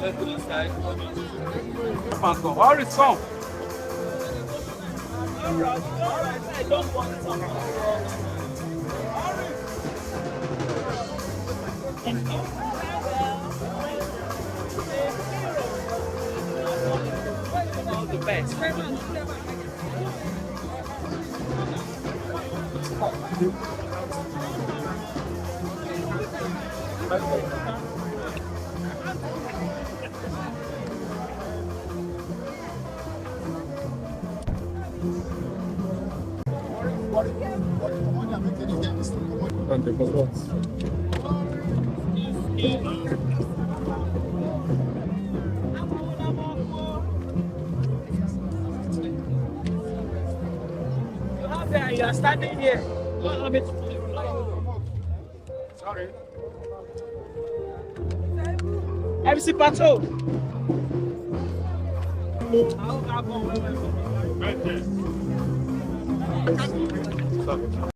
Come on, come. Hurry, come. All the best. You are standing here. Sorry. MC Pato.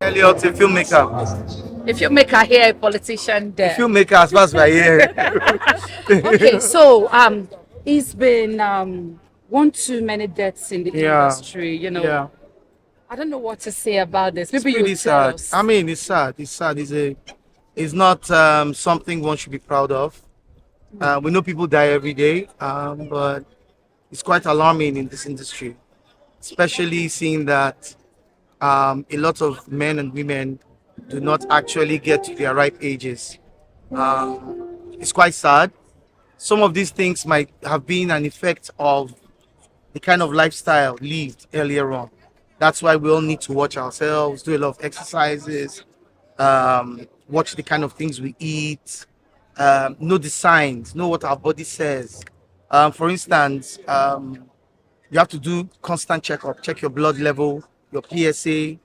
Elliot, a filmmaker. A filmmaker here, a politician there. A filmmaker as far as we're here. Okay, so it's been one too many deaths in the industry, you know. Yeah. I don't know what to say about this. Maybe It's pretty you tell sad. us. I mean, it's sad. It's sad. It's not something one should be proud of. We know people die every day, but it's quite alarming in this industry, especially seeing that a lot of men and women do not actually get to their ripe ages. It's quite sad. Some of these things might have been an effect of the kind of lifestyle lived earlier on. That's why we all need to watch ourselves, do a lot of exercises, watch the kind of things we eat, know the signs, know what our body says. For instance, you have to do constant checkup, check your blood level, your PSA,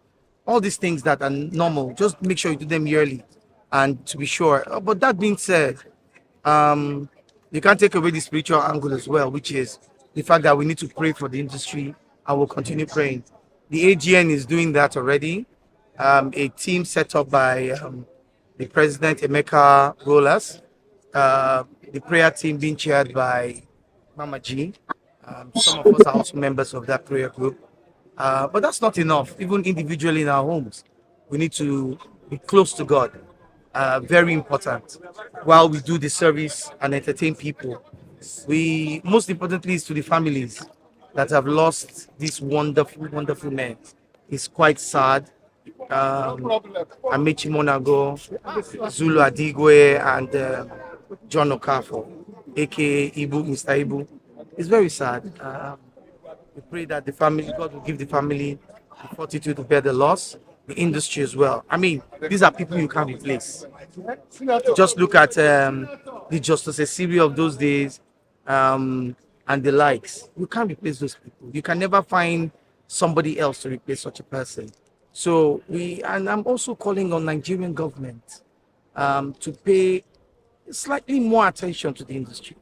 all these things that are normal. Just make sure you do them yearly and to be sure. But that being said, you can't take away the spiritual angle as well, which is the fact that we need to pray for the industry and we'll continue praying. The AGN is doing that already. A team set up by the president, Emeka Rollers, the prayer team being chaired by Amaechi. Some of us are also members of that prayer group. But that's not enough. Even individually in our homes, we need to be close to God. Very important. While we do the service and entertain people, we most importantly is to the families that have lost this wonderful, wonderful man. It's quite sad. Amaechi Monago, Zulu Adigwe, and John OKAFOR, aka Ibu, Mr. Ibu. It's very sad. We pray that the family, God will give the family the fortitude to bear the loss, the industry as well. I mean, these are people you can't replace. Just look at the Justice Esiri of those days and the likes. You can't replace those people. You can never find somebody else to replace such a person. So and I'm also calling on Nigerian government to pay slightly more attention to the industry.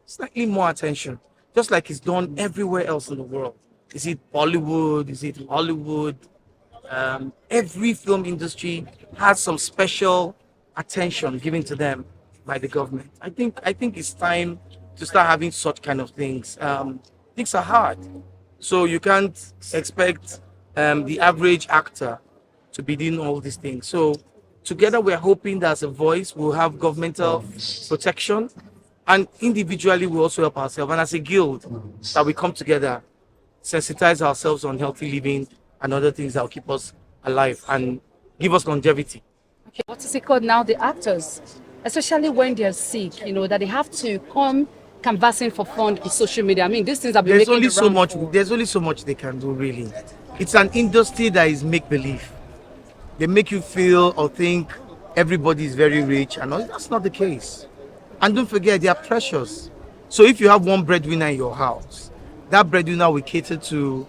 Slightly more attention. Just like it's done everywhere else in the world. Is it Bollywood? Is it Hollywood? Every film industry has some special attention given to them by the government. I think it's time to start having such kind of things. Things are hard, so you can't expect the average actor to be doing all these things. So together we're hoping that as a voice we'll have governmental protection, and individually we also help ourselves, and as a guild that we come together, sensitize ourselves on healthy living and other things that will keep us alive and give us longevity. Okay, what is it called now? The actors, especially when they're sick, you know, that they have to come canvassing for fund in social media. I mean, these things have been There's only so much they can do, really. It's an industry that is make-believe. They make you feel or think everybody is very rich, and that's not the case. And don't forget, they are precious. So if you have one breadwinner in your house, that breadwinner will cater to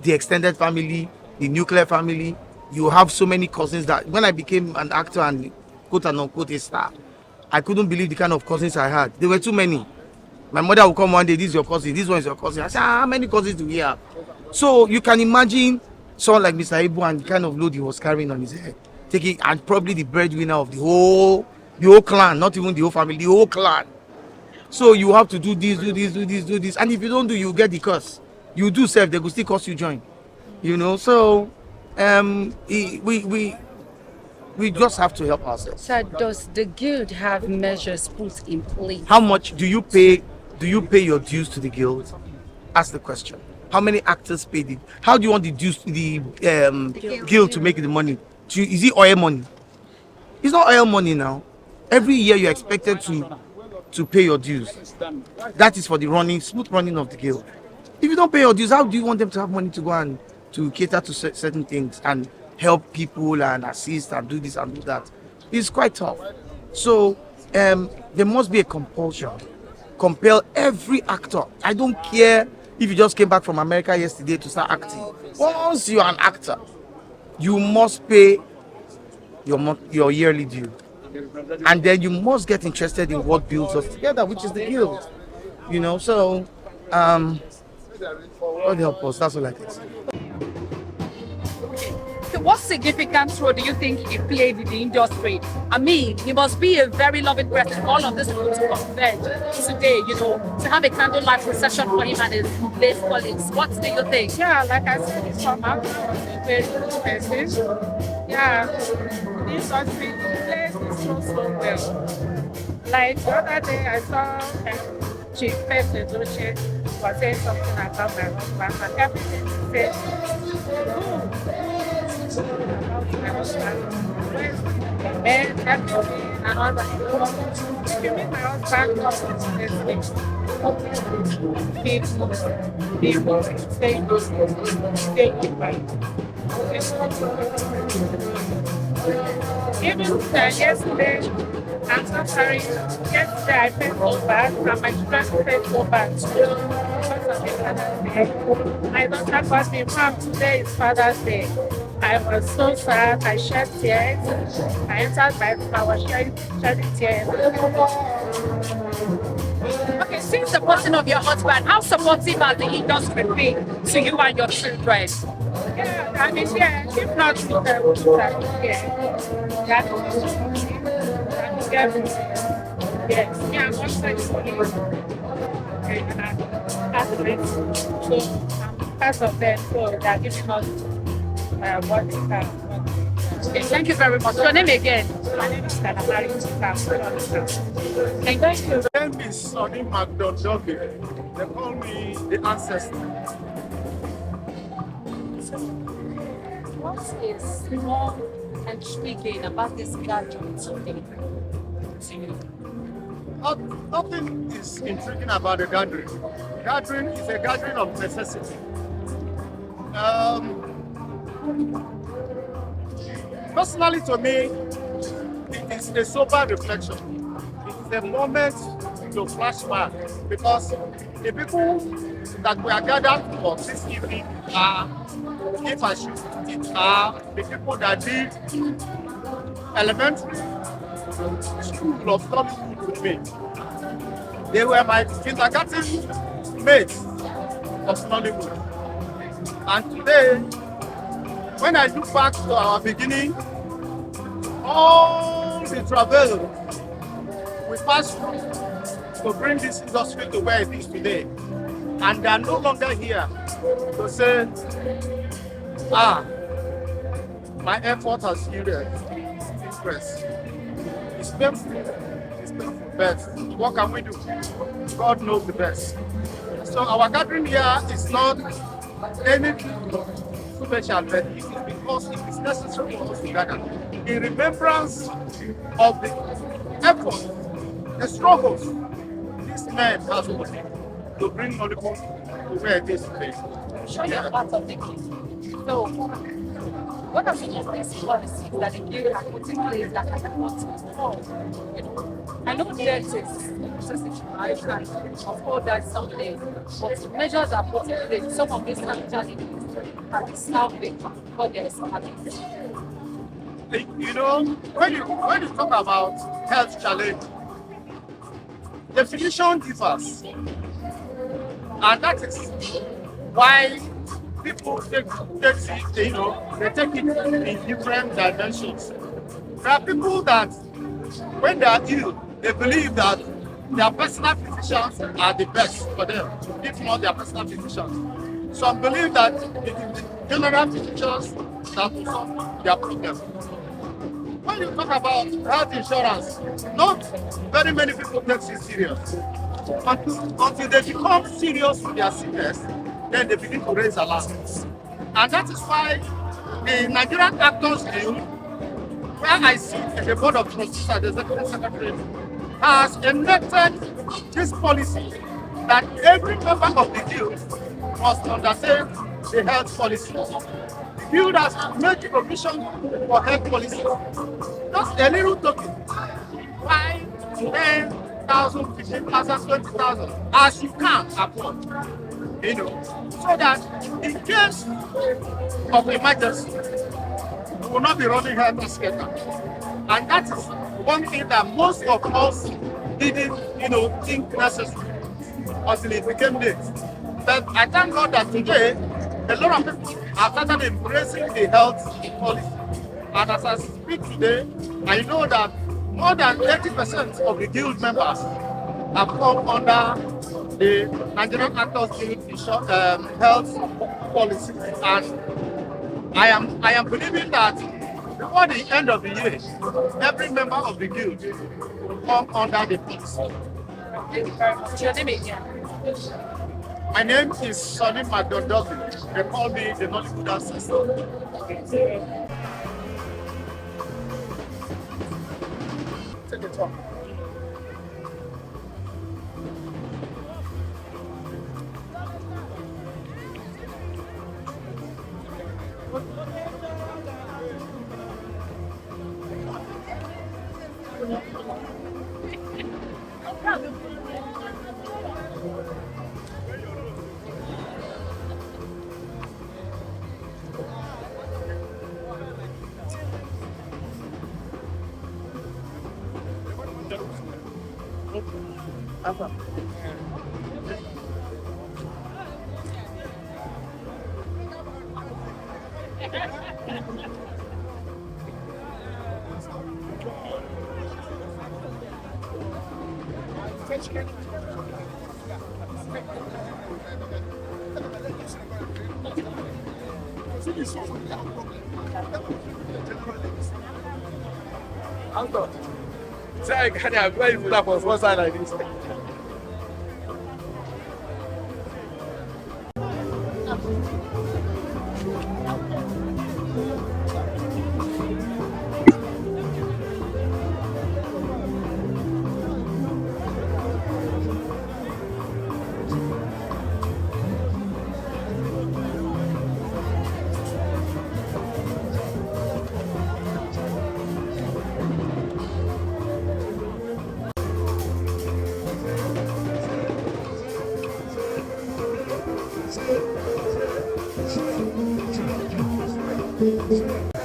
the extended family, the nuclear family. You have so many cousins that when I became an actor and quote and unquote a star, I couldn't believe the kind of cousins I had. There were too many. My mother would come one day, this is your cousin, this one is your cousin. I said, how many cousins do we have? So you can imagine someone like Mr. Ibu and the kind of load he was carrying on his head, taking, and probably the breadwinner of the whole clan, not even the whole family, the whole clan. So you have to do this, do this, do this, do this. And if you don't do, you get the curse. You do self, they will still cost you join. You know, so we just have to help ourselves. So does the guild have measures put in place? How much do you pay? Do you pay your dues to the guild? Ask the question. How many actors paid it? How do you want the dues, the guild to make the money? Is it oil money? It's not oil money now. Every year you're expected to pay your dues. That is for the smooth running of the guild. If you don't pay your dues, how do you want them to have money to go and to cater to certain things and help people and assist and do this and do that? It's quite tough. So there must be a compulsion. Compel every actor. I don't care if you just came back from America yesterday to start acting. Once you're an actor, you must pay your yearly due. And then you must get interested in what builds us together, which is the guild. You know, so God help us, that's all I can say. So what significant role do you think he played in the industry? I mean, he must be a very loving person. All of this people to converge today, you know, to have a candlelight procession for him and his late colleagues. What do you think? Yeah, like I said, it's from out a very good message. Yeah, this hospital place is so well. Like the other day, I saw Chief Peterobi was saying something about my husband, and everything he said, about my husband. Men, everything, and all that. If you meet my husband, people stay even yesterday, I'm so sorry. Yesterday I felt so bad, and my children felt so bad too. Because of this Father's Day. My daughter got me, Mom, today is Father's Day. I was so sad. I shed tears. I entered my room. I was shedding tears. Okay, since the passing of your husband, how supportive has the industry been to you and your children? Yeah, I mean, yeah, if not with them, yes, yeah, I'm also part of them, so they're giving us what we can. Okay, thank you very much. Your name again? My name is Amaechi. Thank you. My name is McDonald. They call me the ancestor. What is more intriguing about this gathering today? Nothing is intriguing about the gathering. Gathering is a gathering of necessity. Personally, to me, it is a sober reflection. It is a moment to flashback because the people that we are gathered for this evening are, if I should, it are the people that did elementary school of Nollywood with me. They were my kindergarten mates of Nollywood. And today, when I look back to our beginning, all the travel we passed through to bring this industry to where it is today, and they are no longer here to say, my effort has yielded interest. It's painful. It's painful, but what can we do? God knows the best. So our gathering here is not anything special, but it is because it is necessary for us to gather in remembrance of the effort, the struggles this man has put in to bring Nollywood to where it is today. Show your part of the case. So, what are some of these policies that the guild has put in place that are not involved? You know, I know there is a situation, of course there's something, but measures are put in place. Some of these challenges are solving what there is happening. You know, when you talk about health challenge, definition differs, and that is why people take it, you know, they take it in different dimensions. There are people that, when they are ill, they believe that their personal physicians are the best for them, if not their personal physicians. Some believe that it is the general physicians that will solve their problem. When you talk about health insurance, not very many people take it serious. Until they become serious with their sickness, then they begin to raise alarms. And that is why the Nigerian Actors Guild, where I sit in the board of trustees as the executive secretary, has enacted this policy that every member of the guild must undertake the health policy. The guild has made provision for health policy. Just a little token, 5, 10,000, 15,000, 20,000, as you can afford, so that in case of emergency, we will not be running health together. And that is one thing that most of us didn't, think necessary until it became late. But I thank God that today, a lot of people have started embracing the health policy. And as I speak today, I know that more than 80% of the guild members have come under the Nigerian Actors Guild health policy. And I am believing that before the end of the year, every member of the guild will come under the policy. Thank you very much. Your name again? My name is Sonny McDonald. They call me the Nollywood ancestor. Take it off. Say, can I apply for that for one side like this? Thank you.